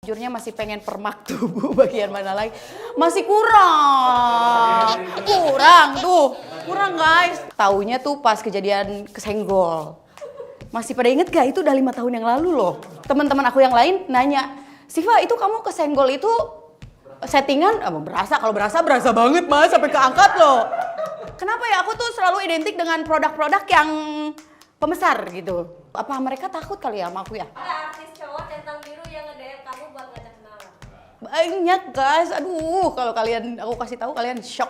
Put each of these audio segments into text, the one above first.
Jujurnya masih pengen permak tubuh bagian mana lagi. Masih kurang. Kurang guys. Taunya tuh pas kejadian kesenggol. Masih pada inget gak? Itu udah 5 tahun yang lalu loh. Teman-teman aku yang lain nanya, Siva itu kamu kesenggol itu settingan? Berasa, kalau berasa banget mas, sampai keangkat loh. Kenapa ya aku tuh selalu identik dengan produk-produk yang pembesar gitu. Apa mereka takut kali ya sama aku ya? Ada artis cowok centang biru yang nge-DM kamu buat ngajak kenalan. Banyak guys, aduh kalau kalian aku kasih tahu kalian shock.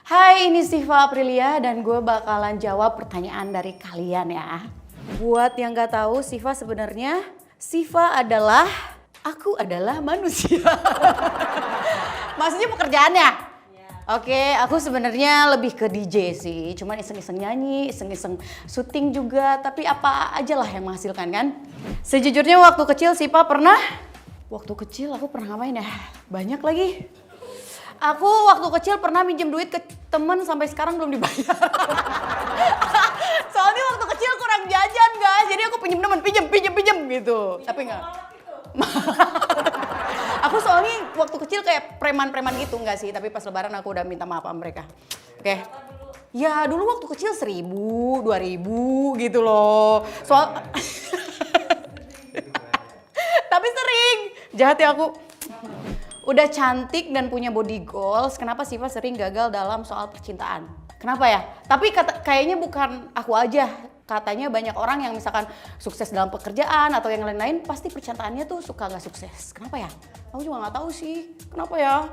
Hai, ini Siva Aprilia dan gue bakalan jawab pertanyaan dari kalian ya. Buat yang gak tahu, Siva sebenarnya aku adalah manusia. Maksudnya pekerjaannya? Oke, aku sebenarnya lebih ke DJ sih. Cuman iseng-iseng nyanyi, iseng-iseng syuting juga. Tapi apa aja lah yang menghasilkan kan. Sejujurnya waktu kecil Waktu kecil aku pernah ngapain ya? Banyak lagi. Aku waktu kecil pernah minjem duit ke temen sampai sekarang belum dibayar. Soalnya waktu kecil kurang jajan guys. Jadi aku pinjem temen, pinjem gitu. Tapi enggak. Aku soalnya waktu kecil kayak preman-preman gitu enggak sih. Tapi pas lebaran aku udah minta maaf sama mereka. Oke. Ya dulu waktu kecil 1.000, 2.000 gitu loh. Tapi sering. Jahat ya aku. Udah cantik dan punya body goals, kenapa Siva sering gagal dalam soal percintaan? Kenapa ya? Tapi kayaknya bukan aku aja. Katanya banyak orang yang misalkan sukses dalam pekerjaan atau yang lain-lain, pasti percintaannya tuh suka gak sukses. Kenapa ya? Aku juga gak tahu sih. Kenapa ya?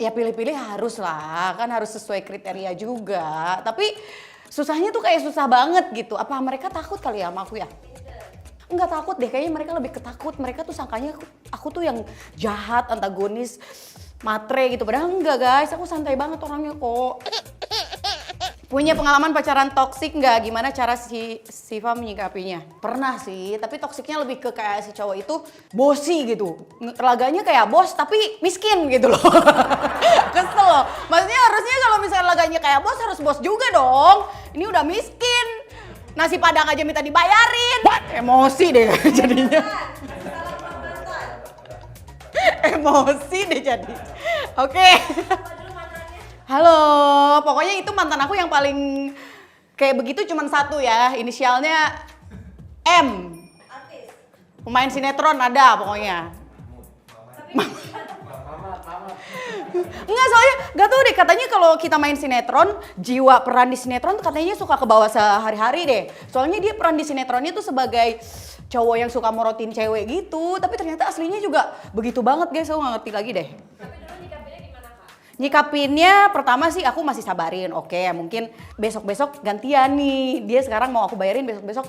Ya pilih-pilih harus lah, kan harus sesuai kriteria juga. Tapi susahnya tuh kayak susah banget gitu. Apa mereka takut kali ya sama aku ya? Enggak takut deh, kayaknya mereka lebih ketakut. Mereka tuh sangkanya aku tuh yang jahat, antagonis, matre gitu. Padahal enggak guys, aku santai banget orangnya kok. Punya pengalaman pacaran toksik nggak? Gimana cara si Siva menyikapinya? Pernah sih, tapi toksiknya lebih ke kayak si cowok itu bosi gitu. Laganya kayak bos tapi miskin gitu loh. Kesel loh. Maksudnya harusnya kalau misalnya laganya kayak bos harus bos juga dong. Ini udah miskin. Nasi padang aja minta dibayarin. Emosi deh jadinya. Emosi deh jadi. Oke. Halo, pokoknya itu mantan aku yang paling kayak begitu cuman satu ya. Inisialnya M. Pemain sinetron ada pokoknya. Enggak, soalnya gak tau deh, katanya kalau kita main sinetron, jiwa peran di sinetron tuh katanya suka ke bawah sehari-hari deh. Soalnya dia peran di sinetronnya tuh sebagai cowok yang suka morotin cewek gitu. Tapi ternyata aslinya juga begitu banget guys, aku gak ngerti lagi deh. Tapi dulu nyikapinnya gimana kak? Nyikapinnya pertama sih aku masih sabarin. Oke, mungkin besok-besok gantian nih. Dia sekarang mau aku bayarin, besok-besok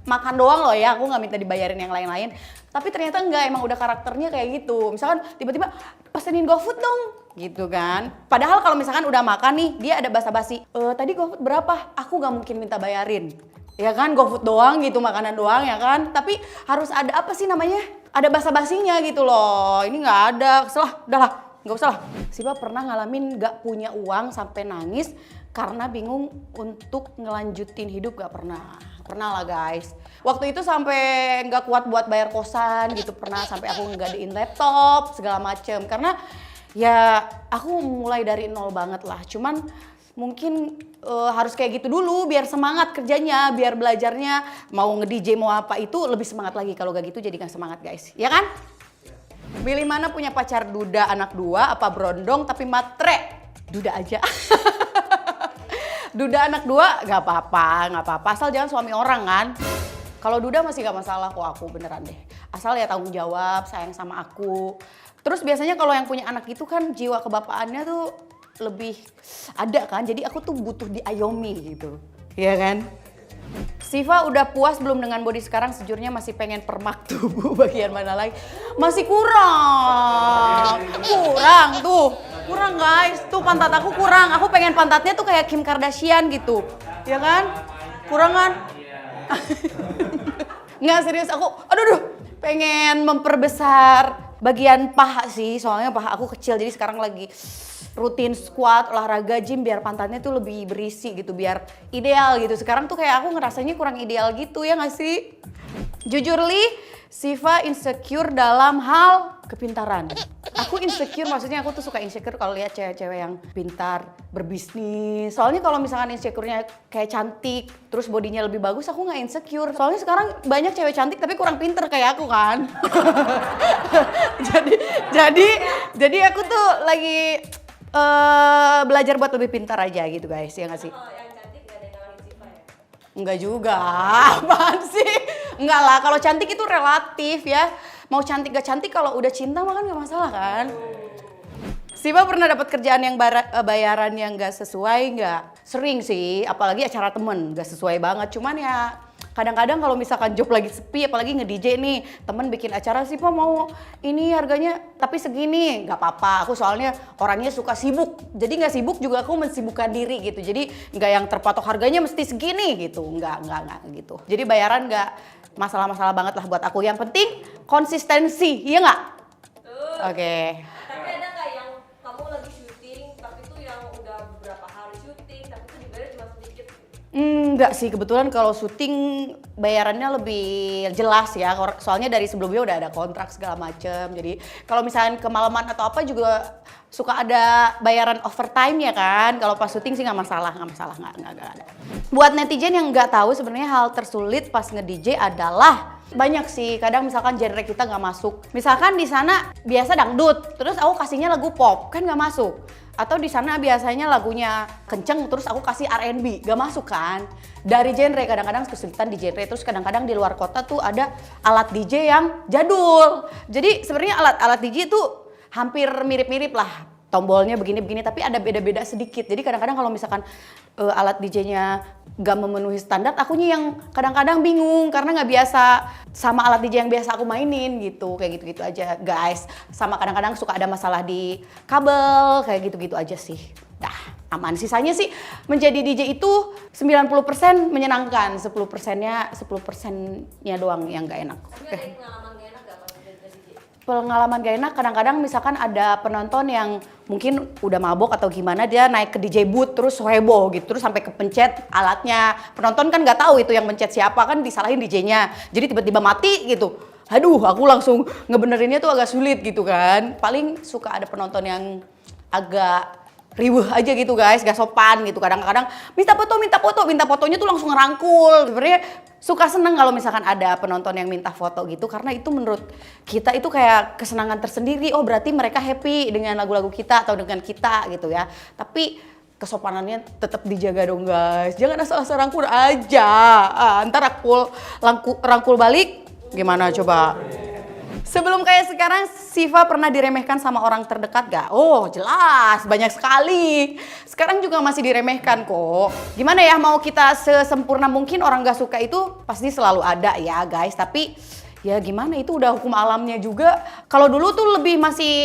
makan doang loh ya. Aku gak minta dibayarin yang lain-lain. Tapi ternyata enggak, emang udah karakternya kayak gitu. Misalkan tiba-tiba pesenin GoFood dong. Gitu kan. Padahal kalau misalkan udah makan nih, dia ada basa-basi. Tadi GoFood berapa? Aku gak mungkin minta bayarin. Ya kan, GoFood doang gitu, makanan doang ya kan. Tapi harus ada apa sih namanya? Ada basa-basinya gitu loh. Ini gak ada. Udahlah. Gak usah lah. Siva pernah ngalamin gak punya uang sampai nangis karena bingung untuk ngelanjutin hidup. Gak pernah. Pernah lah guys. Waktu itu sampai gak kuat buat bayar kosan gitu. Pernah sampai aku nggadein laptop segala macem. Karena ya aku mulai dari nol banget lah. Cuman mungkin harus kayak gitu dulu biar semangat kerjanya. Biar belajarnya mau nge-DJ mau apa itu lebih semangat lagi. Kalau gak gitu jadi gak semangat guys. Ya kan? Pilih mana punya pacar duda anak 2 apa brondong tapi matre? Duda aja. Duda anak 2 gak apa-apa. Asal jangan suami orang kan. Kalau duda masih gak masalah kok aku beneran deh. Asal ya tanggung jawab, sayang sama aku. Terus biasanya kalau yang punya anak itu kan jiwa kebapaannya tuh lebih ada kan. Jadi aku tuh butuh diayomi gitu. Iya kan? Siva udah puas belum dengan body sekarang? Sejujurnya masih pengen permak tubuh bagian mana lagi. Masih kurang guys. Tuh pantat aku kurang. Aku pengen pantatnya tuh kayak Kim Kardashian gitu. Ya kan? Kurang kan? Nggak serius aku. Aduh. Pengen memperbesar bagian paha sih, soalnya paha aku kecil jadi sekarang lagi rutin squat, olahraga gym biar pantatnya tuh lebih berisi gitu, biar ideal gitu. Sekarang tuh kayak aku ngerasanya kurang ideal gitu ya nggak sih? Jujur Li, Siva insecure dalam hal kepintaran. Aku insecure, maksudnya aku tuh suka insecure kalau lihat cewek-cewek yang pintar, berbisnis. Soalnya kalau misalkan insecure-nya kayak cantik, terus bodinya lebih bagus, aku nggak insecure. Soalnya sekarang banyak cewek cantik tapi kurang pinter kayak aku kan. jadi aku tuh lagi belajar buat lebih pintar aja gitu guys, ya nggak sih? Kalau yang cantik gak ada yang ngalahin Siva ya? Enggak juga, apaan sih? Enggak lah, kalau cantik itu relatif ya. Mau cantik gak cantik kalau udah cinta mah kan gak masalah kan? Siva pernah dapat kerjaan yang bayaran yang gak sesuai nggak? Sering sih, apalagi acara temen gak sesuai banget. Cuman ya kadang-kadang kalau misalkan job lagi sepi, apalagi nge-DJ nih, temen bikin acara sih, Pak mau ini harganya tapi segini, nggak apa-apa. Aku soalnya orangnya suka sibuk, jadi nggak sibuk juga aku mensibukkan diri gitu. Jadi nggak yang terpatok harganya mesti segini gitu, nggak gitu. Jadi bayaran nggak masalah-masalah banget lah buat aku. Yang penting konsistensi, iya nggak? Oke. Tapi ada nggak yang kamu lagi syuting, tapi tuh yang udah beberapa hari syuting, tapi tuh dibayar cuma sedikit? Enggak sih, kebetulan kalau syuting bayarannya lebih jelas ya. Soalnya dari sebelumnya udah ada kontrak segala macem. Jadi kalau misalnya kemalaman atau apa juga suka ada bayaran overtime ya kan. Kalau pas syuting sih nggak masalah, nggak ada. Buat netizen yang nggak tahu sebenarnya hal tersulit pas nge-DJ adalah banyak sih. Kadang misalkan genre kita nggak masuk. Misalkan di sana biasa dangdut, terus aku kasihnya lagu pop kan nggak masuk. Atau di sana biasanya lagunya kenceng terus aku kasih R&B, gak masuk kan? Dari genre kadang-kadang kesulitan di genre, terus kadang-kadang di luar kota tuh ada alat DJ yang jadul. Jadi sebenarnya alat DJ tuh hampir mirip-mirip lah. Tombolnya begini-begini tapi ada beda-beda sedikit. Jadi kadang-kadang kalau misalkan alat DJ-nya gak memenuhi standar, akunya yang kadang-kadang bingung karena nggak biasa sama alat DJ yang biasa aku mainin gitu. Kayak gitu-gitu aja guys. Sama kadang-kadang suka ada masalah di kabel, kayak gitu-gitu aja sih. Dah, aman. Sisanya sih menjadi DJ itu 90% menyenangkan, 10%-nya doang yang gak enak. Tapi ada pengalaman gak enak gak pas jadi DJ? Pengalaman gak enak kadang-kadang misalkan ada penonton yang mungkin udah mabok atau gimana, dia naik ke DJ booth terus heboh gitu, terus sampai kepencet alatnya. Penonton kan nggak tahu itu yang mencet siapa, kan disalahin DJ-nya. Jadi tiba-tiba mati gitu. Aduh, aku langsung ngebenerinnya tuh agak sulit gitu kan. Paling suka ada penonton yang agak riweuh aja gitu guys, gak sopan gitu. Kadang-kadang minta fotonya tuh langsung ngerangkul. Sebenarnya suka seneng kalau misalkan ada penonton yang minta foto gitu, karena itu menurut kita itu kayak kesenangan tersendiri. Oh berarti mereka happy dengan lagu-lagu kita atau dengan kita gitu ya. Tapi kesopanannya tetap dijaga dong guys. Jangan asal-asal rangkul aja. Ntar rangkul balik gimana coba? Sebelum kayak sekarang, Siva pernah diremehkan sama orang terdekat gak? Oh jelas, banyak sekali. Sekarang juga masih diremehkan kok. Gimana ya, mau kita sesempurna mungkin orang gak suka itu pasti selalu ada ya guys. Tapi ya gimana, itu udah hukum alamnya juga. Kalau dulu tuh lebih masih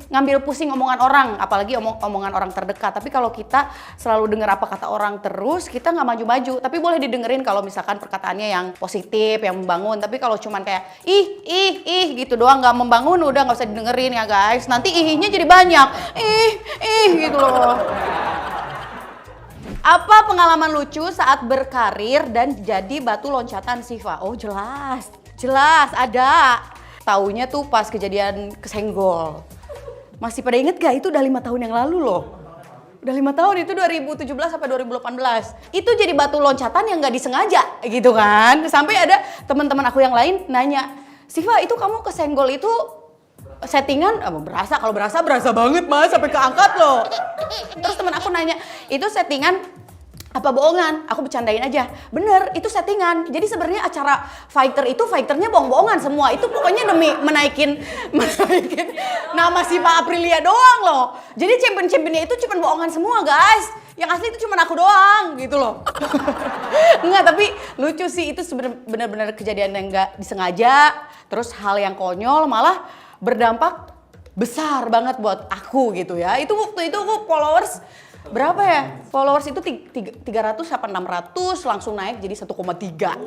ngambil pusing omongan orang, apalagi omongan orang terdekat. Tapi kalau kita selalu dengar apa kata orang terus, kita nggak maju-maju. Tapi boleh didengerin kalau misalkan perkataannya yang positif, yang membangun. Tapi kalau cuman kayak ih gitu doang, nggak membangun, udah nggak usah didengerin ya guys. Nanti ihnya jadi banyak, gitu loh. Apa pengalaman lucu saat berkarir dan jadi batu loncatan Siva? Oh jelas ada. Taunya tuh pas kejadian kesenggol. Masih pada inget gak? Itu udah 5 tahun yang lalu loh. Udah 5 tahun, itu 2017 sampai 2018. Itu jadi batu loncatan yang gak disengaja gitu kan. Sampai ada teman-teman aku yang lain nanya, Siva itu kamu kesenggol itu settingan? Berasa, kalau berasa banget mas, sampai keangkat loh. Terus teman aku nanya, itu settingan apa bohongan? Aku bercandain aja. Bener, itu settingan. Jadi sebenarnya acara fighternya bohong-bohongan semua. Itu pokoknya demi menaikin nama si Pak Aprilia doang loh. Jadi champion-championnya itu cuma bohongan semua guys. Yang asli itu cuma aku doang gitu loh. Enggak, tapi lucu sih, itu bener-bener kejadian yang gak disengaja. Terus hal yang konyol malah berdampak besar banget buat aku gitu ya. Itu waktu itu aku followers berapa ya? Followers itu 300 apa 600 langsung naik jadi 1,3.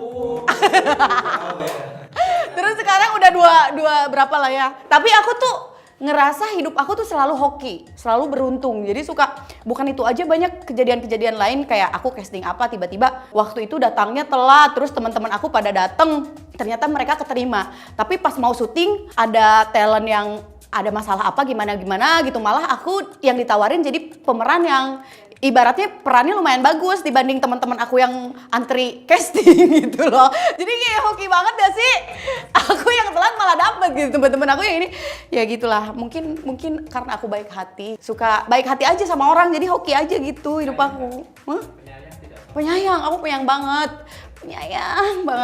Terus sekarang udah dua berapa lah ya. Tapi aku tuh ngerasa hidup aku tuh selalu hoki, selalu beruntung. Jadi suka, bukan itu aja, banyak kejadian-kejadian lain kayak aku casting apa tiba-tiba waktu itu datangnya telat, terus teman-teman aku pada dateng, ternyata mereka keterima. Tapi pas mau syuting ada talent yang ada masalah apa gimana gitu, malah aku yang ditawarin jadi pemeran yang ibaratnya perannya lumayan bagus dibanding teman-teman aku yang antri casting gitu loh. Jadi kayak hoki banget gak sih? Aku yang telat malah dapet gitu, teman-teman aku yang ini. Ya gitulah, mungkin karena aku baik hati, suka baik hati aja sama orang, jadi hoki aja gitu hidup aku. Penyayang, aku penyayang banget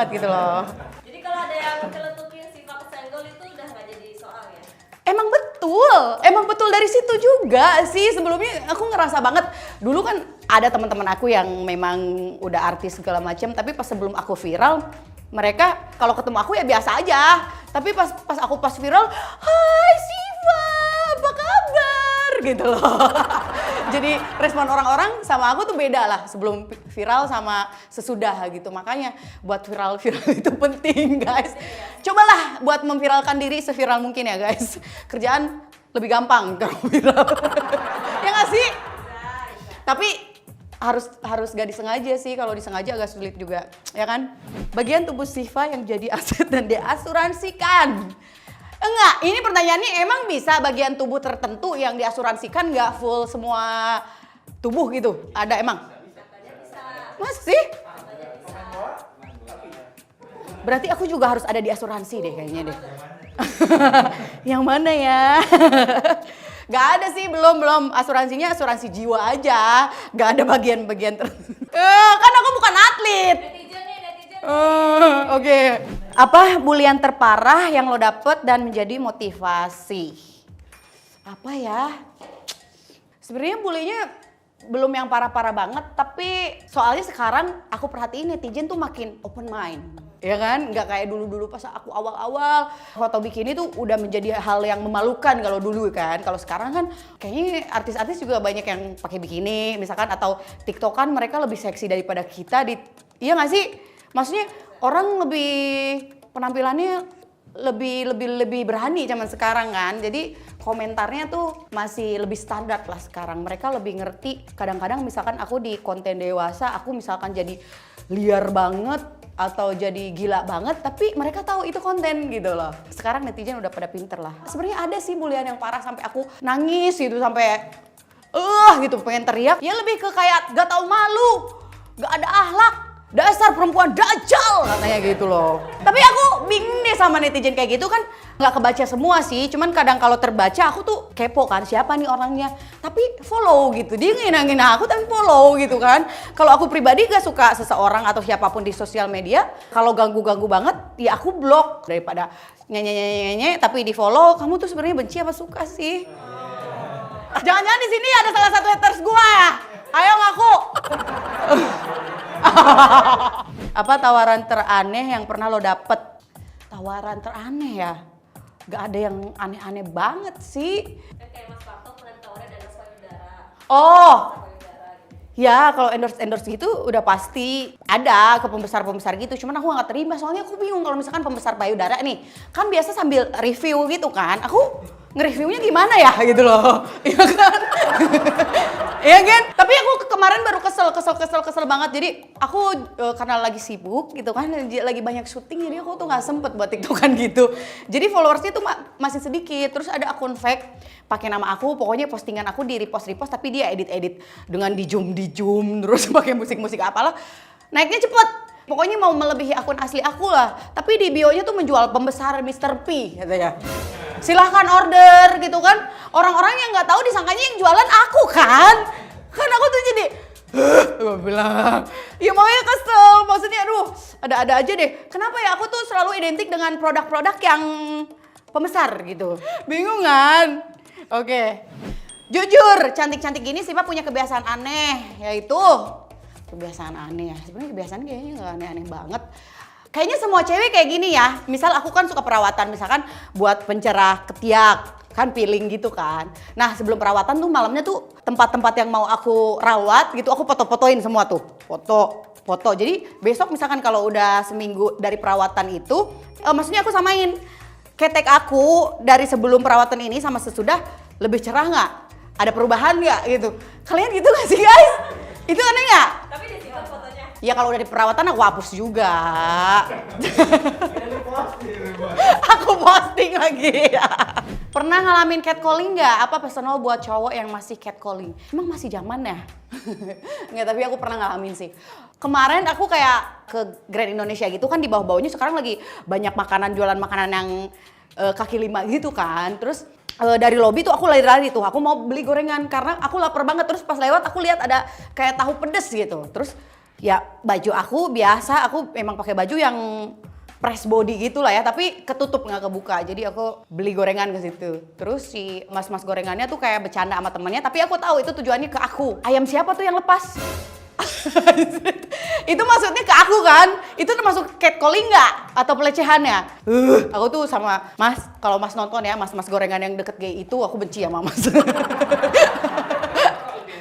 gitu loh. Jadi kalau ada yang celetukin sifat kesenggol itu udah nggak jadi soal ya? Emang betul dari situ juga sih. Sebelumnya aku ngerasa banget, dulu kan ada teman-teman aku yang memang udah artis segala macam, tapi pas sebelum aku viral, mereka kalau ketemu aku ya biasa aja. Tapi pas aku viral, "Hai Siva, apa kabar?" gitu loh. Jadi respon orang-orang sama aku tuh beda lah sebelum viral sama sesudah gitu. Makanya buat viral itu penting guys. Cobalah buat memviralkan diri seviral mungkin ya guys. Kerjaan lebih gampang kalau viral. Ya nggak sih? Tapi harus gak disengaja sih, kalau disengaja agak sulit juga, ya kan? Bagian tubuh Siva yang jadi aset dan diasuransikan. Enggak, ini pertanyaannya emang bisa bagian tubuh tertentu yang diasuransikan nggak full semua tubuh gitu? Ada emang? Masih? Berarti aku juga harus ada di asuransi deh kayaknya deh. Yang mana ya? Gak ada sih, belum. Asuransinya asuransi jiwa aja. Gak ada bagian-bagian tertentu. Kan aku bukan atlet. Oke. Apa bulian terparah yang lo dapet dan menjadi motivasi? Apa ya? Sebenarnya bulinya belum yang parah-parah banget, tapi soalnya sekarang aku perhatiin netizen tuh makin open mind. Ya kan? Nggak kayak dulu-dulu pas aku awal-awal foto bikini tuh udah menjadi hal yang memalukan kalau dulu kan. Kalau sekarang kan kayaknya artis-artis juga banyak yang pakai bikini misalkan, atau TikTokan mereka lebih seksi daripada kita iya nggak sih? Maksudnya orang lebih penampilannya lebih berani zaman sekarang kan. Jadi komentarnya tuh masih lebih standar lah sekarang. Mereka lebih ngerti. Kadang-kadang misalkan aku di konten dewasa, aku misalkan jadi liar banget atau jadi gila banget, tapi mereka tahu itu konten gitu loh. Sekarang netizen udah pada pinter lah. Sebenarnya ada sih bulian yang parah sampai aku nangis gitu, sampai gitu pengen teriak. Ya lebih ke kayak gak tahu malu, gak ada akhlak, dasar perempuan dajjal katanya gitu loh. Tapi aku bingung deh sama netizen kayak gitu kan, nggak kebaca semua sih. Cuman kadang kalau terbaca aku tuh kepo kan, siapa nih orangnya. Tapi follow gitu, dia ngina-ngina aku tapi follow gitu kan. Kalau aku pribadi gak suka seseorang atau siapapun di sosial media, kalau ganggu-ganggu banget ya aku blok. Daripada nyanyi tapi di follow. Kamu tuh sebenarnya benci apa suka sih? Jangan-jangan di sini ada salah satu haters gua ya? Ayo ngaku. Apa tawaran teraneh yang pernah lo dapet? Tawaran teraneh ya? Gak ada yang aneh-aneh banget sih. Kayak Mas Parto pernah ditawarin endorse payudara. Oh, ya kalau endorse gitu udah pasti ada ke pembesar-pembesar gitu. Cuman aku gak terima, soalnya aku bingung kalau misalkan pembesar payudara nih. Kan biasa sambil review gitu kan. Aku nge-reviewnya gimana ya gitu loh. Iya kan? Iya kan? Tapi aku kemarin baru kesel banget. Jadi aku karena lagi sibuk gitu kan, lagi banyak syuting, jadi aku tuh gak sempet buat TikTokan gitu. Jadi followersnya tuh masih sedikit. Terus ada akun fake pakai nama aku, pokoknya postingan aku di repost tapi dia edit dengan di zoom terus pakai musik apalah. Naiknya cepet. Pokoknya mau melebihi akun asli aku lah. Tapi di bio-nya tuh menjual pembesar Mr. P katanya. Silahkan order gitu kan. Orang-orang yang nggak tahu disangkanya yang jualan aku kan. Kan aku tuh jadi gue bilang, ya makanya kesel. Maksudnya aduh, ada aja deh. Kenapa ya aku tuh selalu identik dengan produk-produk yang pembesar gitu. Bingung kan? Oke. Jujur, cantik-cantik gini Siva punya kebiasaan aneh, yaitu kebiasaan aneh ya. Sebenarnya kebiasaan kayaknya nggak aneh-aneh banget. Kayaknya semua cewek kayak gini ya. Misal aku kan suka perawatan, misalkan buat pencerah ketiak, kan peeling gitu kan. Nah sebelum perawatan tuh malamnya tuh tempat-tempat yang mau aku rawat gitu, aku foto-fotoin semua tuh. Foto, foto. Jadi besok misalkan kalau udah seminggu dari perawatan itu, maksudnya aku samain ketek aku dari sebelum perawatan ini sama sesudah lebih cerah nggak? Ada perubahan nggak gitu? Kalian gitu nggak sih guys? Itu aneh nggak? Tapi disimpan fotonya. Ya kalau udah di perawatan aku hapus juga. Aku posting lagi. Pernah ngalamin catcalling nggak? Apa personal buat cowok yang masih catcalling? Emang masih zaman ya? Nggak, tapi aku pernah ngalamin sih. Kemarin aku kayak ke Grand Indonesia gitu kan, di bawah-bawahnya sekarang lagi banyak makanan, jualan makanan yang kaki lima gitu kan. Terus dari lobi tuh aku lari-lari tuh, aku mau beli gorengan karena aku lapar banget. Terus pas lewat aku lihat ada kayak tahu pedes gitu. Terus ya baju aku biasa, aku emang pakai baju yang press body gitu lah ya, tapi ketutup nggak kebuka. Jadi aku beli gorengan ke situ. Terus si mas-mas gorengannya tuh kayak bercanda sama temennya, tapi aku tahu itu tujuannya ke aku. Ayam siapa tuh yang lepas? Itu maksudnya ke aku kan? Itu termasuk catcalling nggak? Atau pelecehannya? Aku tuh sama mas, kalau mas nonton ya, mas-mas gorengan yang deket gay itu aku benci sama mas.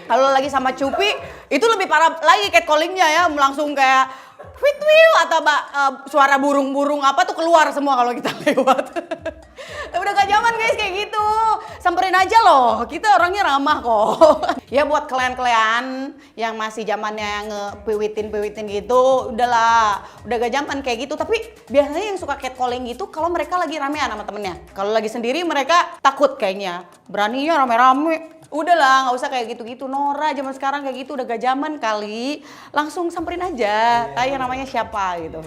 Kalau lagi sama Cupi, itu lebih parah lagi catcallingnya ya, langsung kayak wit-wiu atau suara burung-burung apa tuh keluar semua kalau kita lewat. Udah gak zaman guys kayak gitu. Samperin aja loh, kita orangnya ramah kok. Ya buat kalian-kalian yang masih zamannya ngepiwitin gitu, udahlah, udah gak zaman kayak gitu. Tapi biasanya yang suka catcalling gitu kalau mereka lagi ramean sama temennya. Kalau lagi sendiri mereka takut kayaknya, beraninya rame-rame. Udahlah, nggak usah kayak gitu-gitu. Nora zaman sekarang kayak gitu udah gak zaman kali. Langsung samperin aja. Tanya namanya siapa gitu.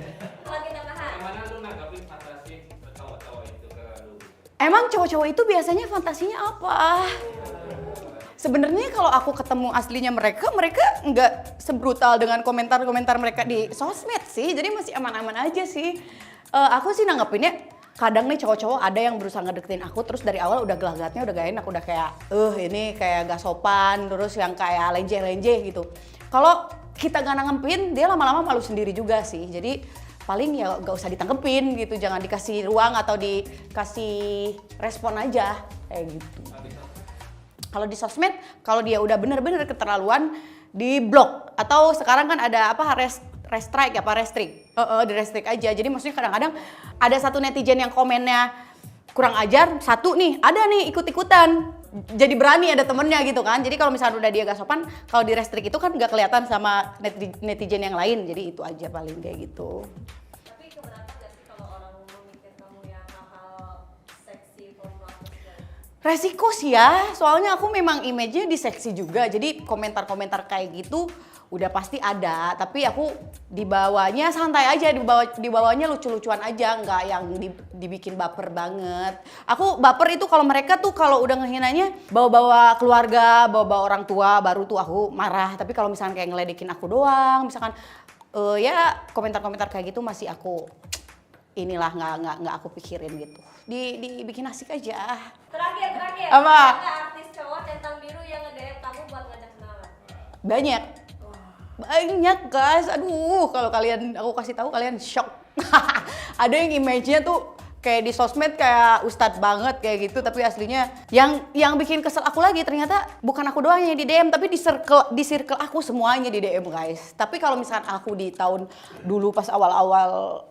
Lagi tambahan. Gimana lu nanggapin fantasi cowok-cowok itu ke lu? Emang cowok-cowok itu biasanya fantasinya apa? Sebenarnya kalau aku ketemu aslinya mereka nggak sebrutal dengan komentar-komentar mereka di sosmed sih. Jadi masih aman-aman aja sih. Aku sih nanggepinnya, kadang nih cowok-cowok ada yang berusaha ngedeketin aku terus dari awal udah gelagatnya udah gak enak, udah kayak ini kayak gak sopan, terus yang kayak lenje-lenje gitu. Kalau kita gak nanggepin, dia lama-lama malu sendiri juga sih. Jadi paling ya gak usah ditanggepin gitu, jangan dikasih ruang atau dikasih respon aja kayak gitu. Kalau di sosmed, kalau dia udah bener-bener keterlaluan, di blok atau sekarang kan ada apa restrike apa restrict, di restrict aja. Jadi maksudnya kadang-kadang ada satu netizen yang komennya kurang ajar, satu nih ada nih ikut-ikutan, jadi berani ada temennya gitu kan. Jadi kalau misalnya udah dia gak sopan, kalau di restrict itu kan gak kelihatan sama netizen yang lain. Jadi itu aja paling kayak gitu. Tapi keberatan gak sih kalau orang memikir kamu yang hal-hal seksi, formal? Resiko sih ya, soalnya aku memang image-nya di seksi juga. Jadi komentar-komentar kayak gitu udah pasti ada, tapi aku dibawanya santai aja, dibawanya lucu-lucuan aja, nggak yang dibikin baper banget. Aku baper itu kalau mereka tuh kalau udah ngehinanya bawa-bawa keluarga, bawa-bawa orang tua, baru tuh aku marah. Tapi kalau misalkan kayak ngeledekin aku doang, misalkan ya komentar-komentar kayak gitu masih aku inilah nggak aku pikirin gitu. Dibikin asik aja. Terakhir. Apa? Ada artis cowok centang biru yang nge-DM kamu buat ngajak kenalan? Banyak guys, aduh kalau kalian aku kasih tahu kalian shock. Ada yang image-nya tuh kayak di sosmed kayak ustadz banget kayak gitu, tapi aslinya yang bikin kesel aku lagi ternyata bukan aku doang yang di DM, tapi di circle aku semuanya di DM guys. Tapi kalau misalkan aku di tahun dulu pas awal-awal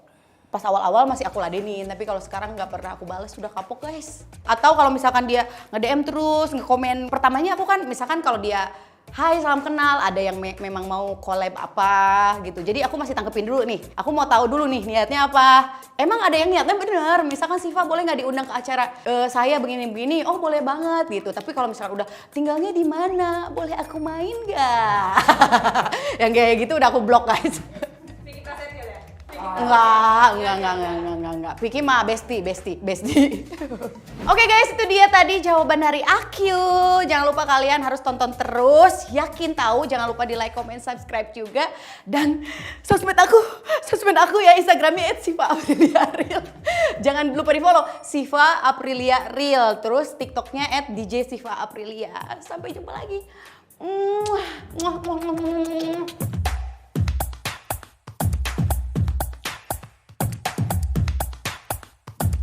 masih aku ladenin, tapi kalau sekarang nggak pernah aku balas, sudah kapok guys. Atau kalau misalkan dia nge-DM terus, nge-komen, pertamanya aku kan misalkan kalau dia hai salam kenal, ada yang memang mau collab apa gitu, jadi aku masih tangkepin dulu nih, aku mau tahu dulu nih niatnya apa. Emang ada yang niatnya bener, misalkan Siva boleh nggak diundang ke acara saya begini-begini, oh boleh banget gitu. Tapi kalau misalkan udah tinggalnya di mana, boleh aku main nggak? Yang kayak gitu udah aku blok guys. Bikin kaset ya? Enggak. Vicky mah bestie. Oke guys, itu dia tadi jawaban dari Akyu. Jangan lupa kalian harus tonton terus. Yakin tahu, jangan lupa di like, comment, subscribe juga. Dan sosmed aku ya, Instagramnya @siva_aprilia_real. Jangan lupa di follow Siva Aprilia Real. Terus TikToknya @djsiva_aprilia. Sampai jumpa lagi.